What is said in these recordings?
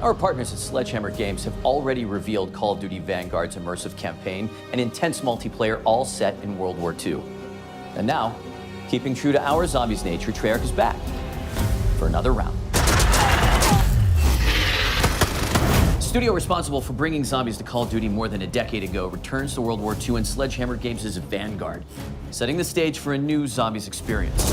Our partners at Sledgehammer Games have already revealed Call of Duty Vanguard's immersive campaign and intense multiplayer, all set in World War II. And now, keeping true to our zombies nature, Treyarch is back for another round. The studio responsible for bringing zombies to Call of Duty more than a decade ago returns to World War II in Sledgehammer Games' Vanguard, setting the stage for a new zombies experience.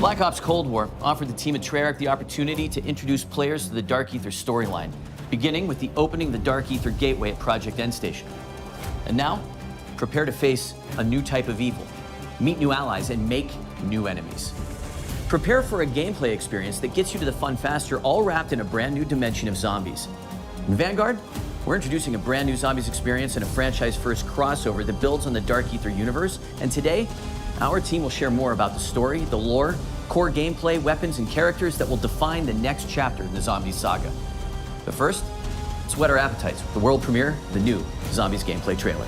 Black Ops Cold War offered the team at Treyarch the opportunity to introduce players to the Dark Ether storyline, beginning with the opening of the Dark Ether gateway at Project End Station. And now, prepare to face a new type of evil, meet new allies, and make new enemies. Prepare for a gameplay experience that gets you to the fun faster, all wrapped in a brand new dimension of zombies. In Vanguard, we're introducing a brand new zombies experience and a franchise-first crossover that builds on the Dark Ether universe. And today, our team will share more about the story, the lore, core gameplay, weapons, and characters that will define the next chapter in the Zombies saga. But first, let's whet our appetites with the world premiere of the new Zombies gameplay trailer.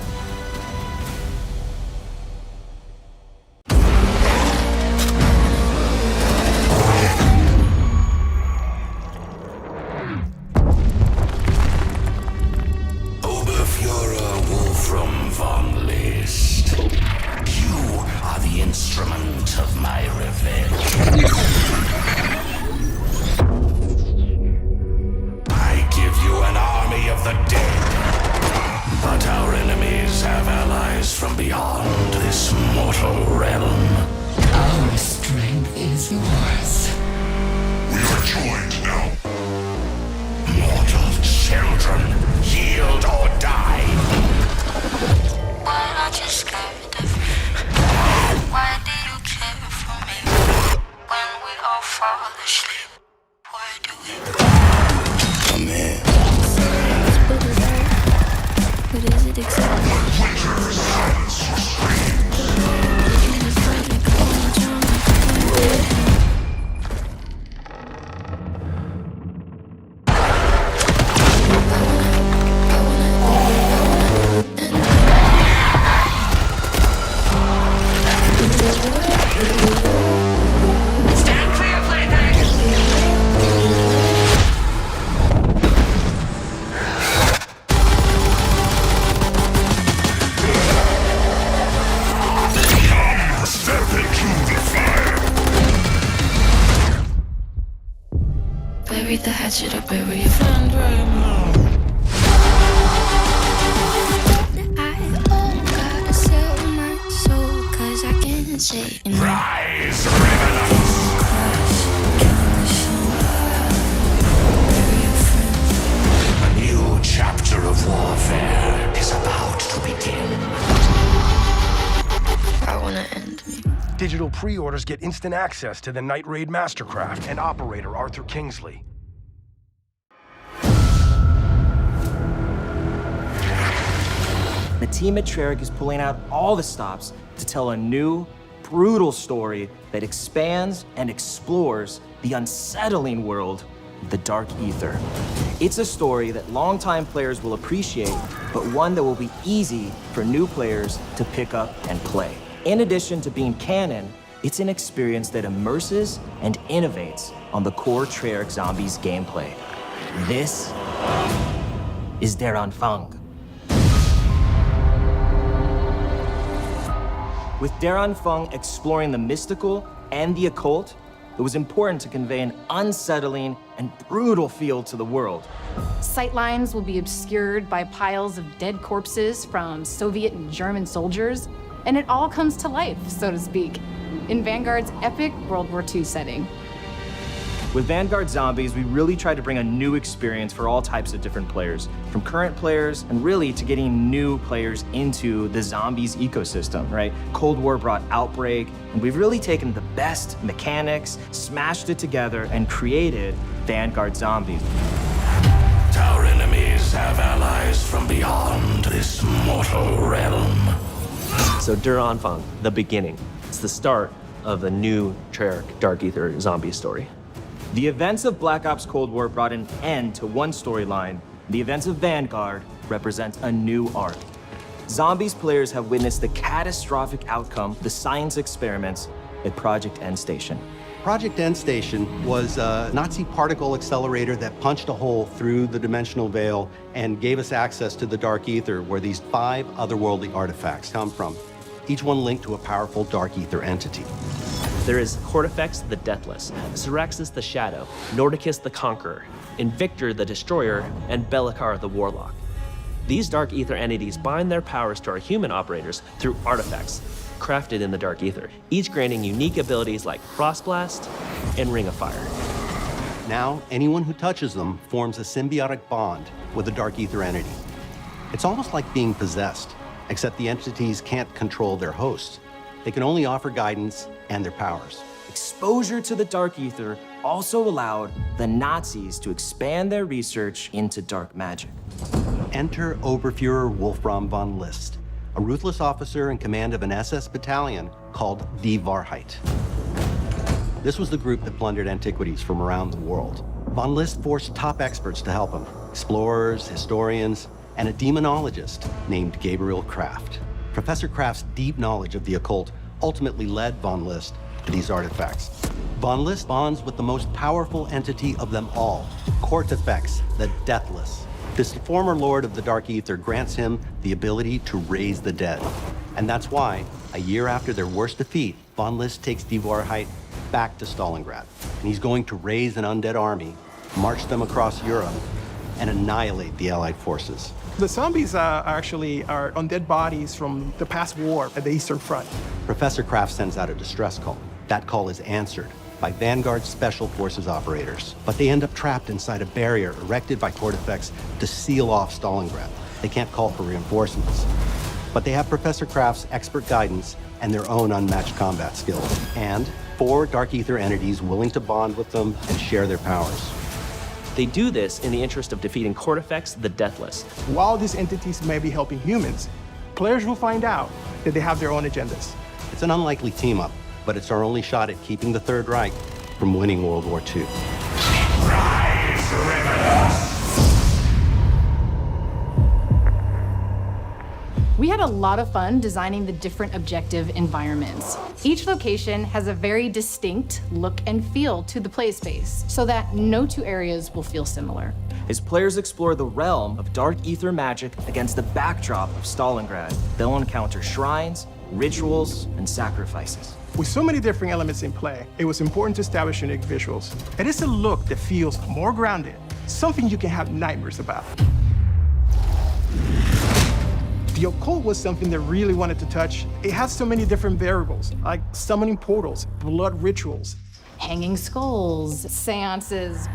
Instrument of my revenge. I give you an army of the dead, but our enemies have allies from beyond this mortal realm. Our strength is yours. We are joined now. Mortal children, yield or die. Why aren't you scared of me? Why do you care for me? When we all fall asleep, why do we? Come in. What is it exactly? Winter silence your screams. Stand clear, plaything! Step into the fire. Bury the hatchet or bury your friend right now. Gotta sell my soul, 'cause I can't say no. Rise, revenants. A new chapter of warfare is about to begin. I wanna end me. Digital pre-orders get instant access to the Night Raid Mastercraft and operator Arthur Kingsley. The team at Treyarch is pulling out all the stops to tell a new, brutal story that expands and explores the unsettling world of the Dark Ether. It's a story that longtime players will appreciate, but one that will be easy for new players to pick up and play. In addition to being canon, it's an experience that immerses and innovates on the core Treyarch Zombies gameplay. This is Der Anfang. With Der Anfang exploring the mystical and the occult, it was important to convey an unsettling and brutal feel to the world. Sightlines will be obscured by piles of dead corpses from Soviet and German soldiers, and it all comes to life, so to speak, in Vanguard's epic World War II setting. With Vanguard Zombies, we really tried to bring a new experience for all types of different players, from current players and really to getting new players into the Zombies ecosystem, right? Cold War brought Outbreak, and we've really taken the best mechanics, smashed it together, and created Vanguard Zombies. Our enemies have allies from beyond this mortal realm. So Der Anfang, the beginning. It's the start of a new Treyarch Dark Ether zombie story. The events of Black Ops Cold War brought an end to one storyline. The events of Vanguard represent a new arc. Zombies players have witnessed the catastrophic outcome of the science experiments at Project End Station. Project End Station was a Nazi particle accelerator that punched a hole through the dimensional veil and gave us access to the dark ether, where these 5 otherworldly artifacts come from, each one linked to a powerful dark ether entity. There is Cortifex the Deathless, Syraxis the Shadow, Nordicus the Conqueror, Invictor the Destroyer, and Bellicar the Warlock. These dark ether entities bind their powers to our human operators through artifacts crafted in the dark ether, each granting unique abilities like Frostblast and Ring of Fire. Now, anyone who touches them forms a symbiotic bond with a dark ether entity. It's almost like being possessed, except the entities can't control their hosts. They can only offer guidance and their powers. Exposure to the dark ether also allowed the Nazis to expand their research into dark magic. Enter Oberfuhrer Wolfram von List, a ruthless officer in command of an SS battalion called Die Wahrheit. This was the group that plundered antiquities from around the world. Von List forced top experts to help him, explorers, historians, and a demonologist named Gabriel Kraft. Professor Kraft's deep knowledge of the occult ultimately led von List to these artifacts. Von List bonds with the most powerful entity of them all, Cortifex, the Deathless. This former lord of the Dark Ether grants him the ability to raise the dead. And that's why, a year after their worst defeat, von List takes Die Wahrheit back to Stalingrad. And he's going to raise an undead army, march them across Europe, and annihilate the Allied forces. The zombies are undead bodies from the past war at the Eastern Front. Professor Kraft sends out a distress call. That call is answered by Vanguard Special Forces operators, but they end up trapped inside a barrier erected by Cortifex to seal off Stalingrad. They can't call for reinforcements, but they have Professor Kraft's expert guidance and their own unmatched combat skills, and 4 Dark Ether entities willing to bond with them and share their powers. They do this in the interest of defeating Cortifex the Deathless. While these entities may be helping humans, players will find out that they have their own agendas. It's an unlikely team-up, but it's our only shot at keeping the Third Reich from winning World War II. Rise, rebels! We had a lot of fun designing the different objective environments. Each location has a very distinct look and feel to the play space, so that no 2 areas will feel similar. As players explore the realm of dark ether magic against the backdrop of Stalingrad, they'll encounter shrines, rituals, and sacrifices. With so many different elements in play, it was important to establish unique visuals. It is a look that feels more grounded, something you can have nightmares about. The occult was something that really wanted to touch. It has so many different variables, like summoning portals, blood rituals, Hanging skulls, seances.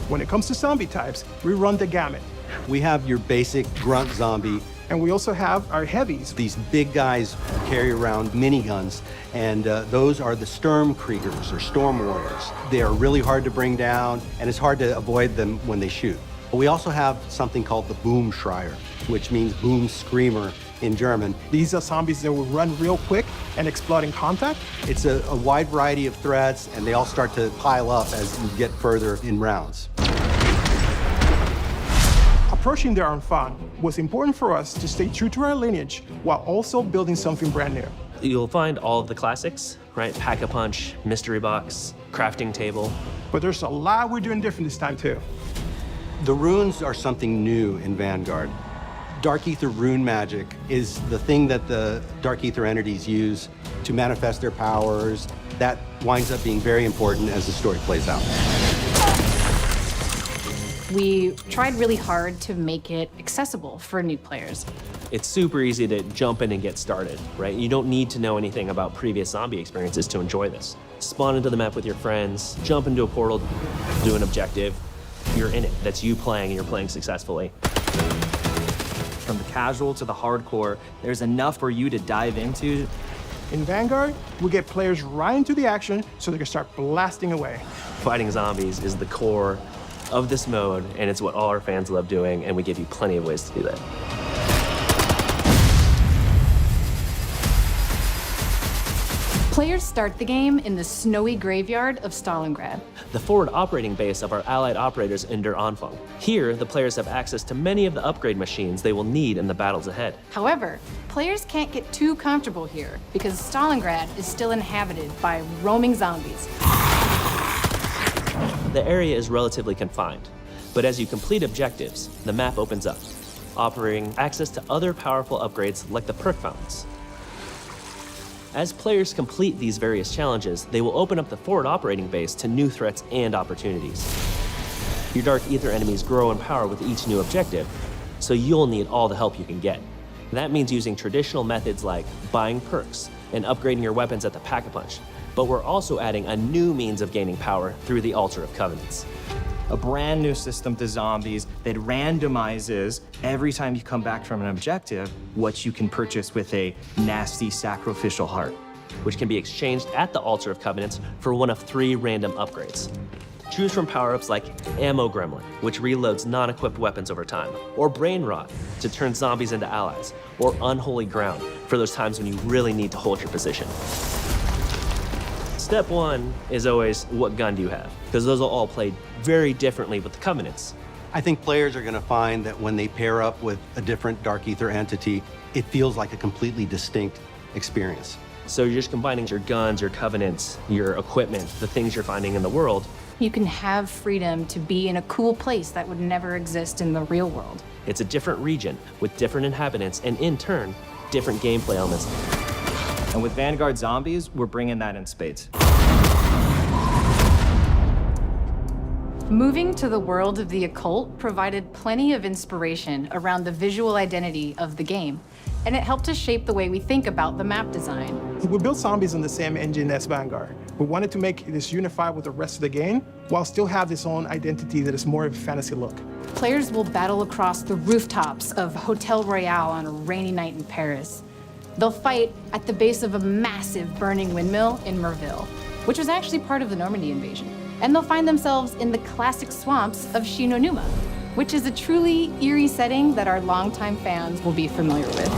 When it comes to zombie types, we run the gamut. We have your basic grunt zombie. And we also have our heavies. These big guys carry around miniguns, and those are the Sturmkriegers, or Storm Warriors. They are really hard to bring down, and it's hard to avoid them when they shoot. But we also have something called the Boomschreier, which means boom screamer in German. These are zombies that will run real quick and explode in contact. It's a wide variety of threats, and they all start to pile up as you get further in rounds. Approaching their own fun was important for us to stay true to our lineage while also building something brand new. You'll find all of the classics, right? Pack-a-punch, mystery box, crafting table. But there's a lot we're doing different this time too. The runes are something new in Vanguard. Dark Ether rune magic is the thing that the Dark Ether entities use to manifest their powers. That winds up being very important as the story plays out. We tried really hard to make it accessible for new players. It's super easy to jump in and get started, right? You don't need to know anything about previous zombie experiences to enjoy this. Spawn into the map with your friends, jump into a portal, do an objective. You're in it. That's you playing, and you're playing successfully. From the casual to the hardcore, there's enough for you to dive into. In Vanguard, we get players right into the action so they can start blasting away. Fighting zombies is the core of this mode, and it's what all our fans love doing, and we give you plenty of ways to do that. Players start the game in the snowy graveyard of Stalingrad. The forward operating base of our allied operators in Der Anfang. Here, the players have access to many of the upgrade machines they will need in the battles ahead. However, players can't get too comfortable here because Stalingrad is still inhabited by roaming zombies. The area is relatively confined, but as you complete objectives, the map opens up, offering access to other powerful upgrades like the perk fountains. As players complete these various challenges, they will open up the forward operating base to new threats and opportunities. Your Dark Ether enemies grow in power with each new objective, so you'll need all the help you can get. That means using traditional methods like buying perks and upgrading your weapons at the Pack-a-Punch, but we're also adding a new means of gaining power through the Altar of Covenants. A brand new system to zombies that randomizes every time you come back from an objective what you can purchase with a nasty sacrificial heart. Which can be exchanged at the Altar of Covenants for one of 3 random upgrades. Choose from power-ups like Ammo Gremlin, which reloads non-equipped weapons over time, or Brain Rot to turn zombies into allies, or Unholy Ground for those times when you really need to hold your position. Step 1 is always, what gun do you have? Because those will all play very differently with the Covenants. I think players are going to find that when they pair up with a different Dark Ether entity, it feels like a completely distinct experience. So you're just combining your guns, your Covenants, your equipment, the things you're finding in the world. You can have freedom to be in a cool place that would never exist in the real world. It's a different region with different inhabitants and, in turn, different gameplay elements. And with Vanguard Zombies, we're bringing that in spades. Moving to the world of the occult provided plenty of inspiration around the visual identity of the game, and it helped us shape the way we think about the map design. We built zombies on the same engine as Vanguard. We wanted to make this unified with the rest of the game, while still have its own identity that is more of a fantasy look. Players will battle across the rooftops of Hotel Royale on a rainy night in Paris. They'll fight at the base of a massive burning windmill in Merville, which was actually part of the Normandy invasion. And they'll find themselves in the classic swamps of Shinonuma, which is a truly eerie setting that our longtime fans will be familiar with.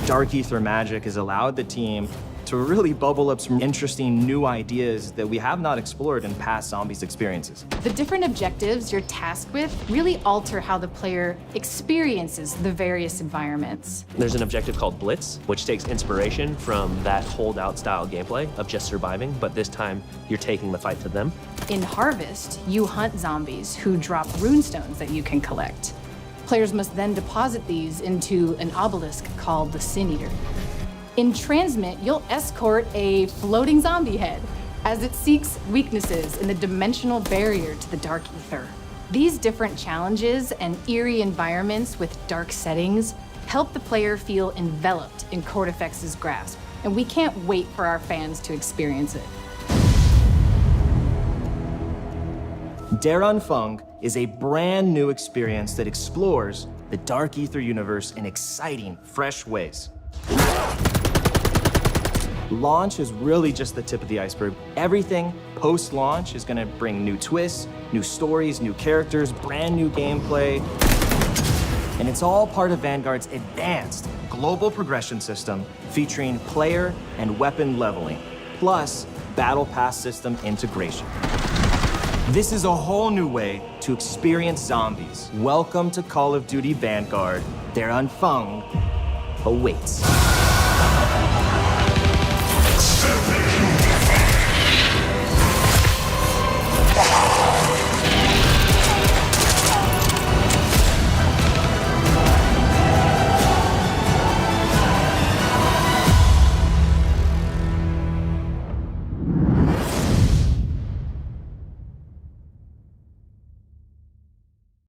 Dark Ether magic has allowed the team to really bubble up some interesting new ideas that we have not explored in past Zombies experiences. The different objectives you're tasked with really alter how the player experiences the various environments. There's an objective called Blitz, which takes inspiration from that holdout style gameplay of just surviving, but this time you're taking the fight to them. In Harvest, you hunt zombies who drop runestones that you can collect. Players must then deposit these into an obelisk called the Sin Eater. In Transmit, you'll escort a floating zombie head as it seeks weaknesses in the dimensional barrier to the Dark Ether. These different challenges and eerie environments with dark settings help the player feel enveloped in Cortifex's grasp, and we can't wait for our fans to experience it. Der Anfang is a brand new experience that explores the Dark Ether universe in exciting, fresh ways. Launch is really just the tip of the iceberg. Everything post-launch is gonna bring new twists, new stories, new characters, brand new gameplay. And it's all part of Vanguard's advanced global progression system featuring player and weapon leveling, plus Battle Pass system integration. This is a whole new way to experience zombies. Welcome to Call of Duty Vanguard. Der Anfang awaits.